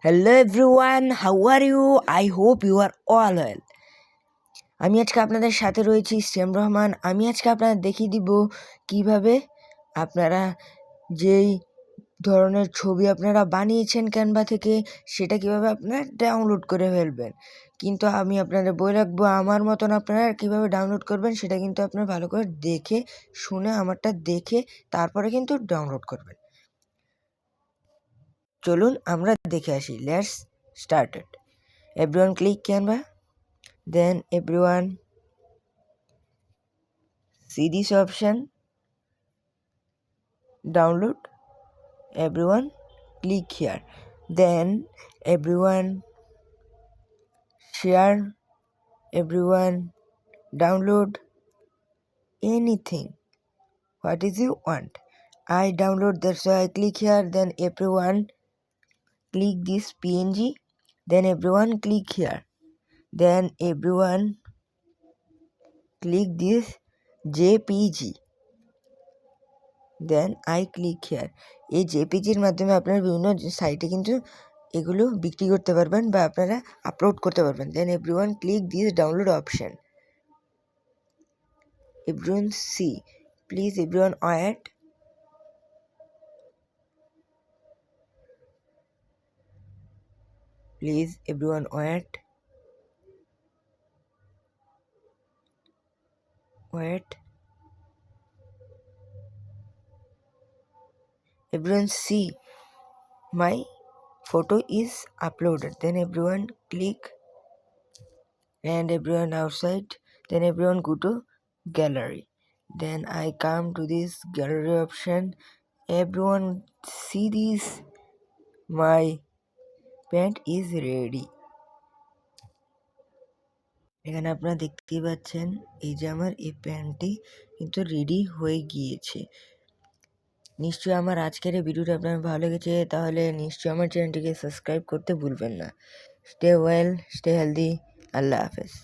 Hello everyone, how are you? I hope you are all well. আমি আজকে আপনাদের সাথে রয়েছি শ্যাম রহমান। আমি আজকে আপনাদের দেখিয়ে দিব কিভাবে আপনারা যেই ধরনের ছবি আপনারা বানিয়েছেন ক্যানভা থেকে সেটা কিভাবে আপনারা ডাউনলোড করে ফেলবেন। কিন্তু আমি আপনাদের বলে রাখবো, আমার মতন আপনারা কিভাবে ডাউনলোড করবেন সেটা কিন্তু আপনারা ভালো করে দেখে শুনে আমারটা দেখে তারপরে কিন্তু ডাউনলোড করবেন। চলুন আমরা দেখে আসি। Let's started. Everyone click Canva. Then everyone see this option, download. Everyone click here. Then everyone share. Everyone download anything. What is you want? I download, that's why I click here. Then everyone click this PNG. Then everyone click here. Then everyone click this JPG. Then I click here. এই জেপিজির মাধ্যমে আপনারা বিভিন্ন সাইটে কিন্তু এগুলো বিক্রি করতে পারবেন বা আপনারা আপলোড করতে পারবেন। Then everyone click this download option. Everyone see, please everyone wait. Please everyone wait. Everyone see my photo is uploaded. Then everyone click and everyone outside. Then everyone go to gallery. Then I come to this gallery option. Everyone see this, my pant is ready. এখানে আপনারা দেখতেই পাচ্ছেন এই যে আমার এই প্যান্টটি কিন্তু রেডি হয়ে গিয়েছে। নিশ্চয়ই আমার আজকের এই ভিডিওটা আপনার ভালো লেগেছে, তাহলে নিশ্চয়ই আমার চ্যানেলটিকে সাবস্ক্রাইব করতে ভুলবেন না। স্টে ওয়েল, স্টে হেলদি, আল্লাহ হাফেজ।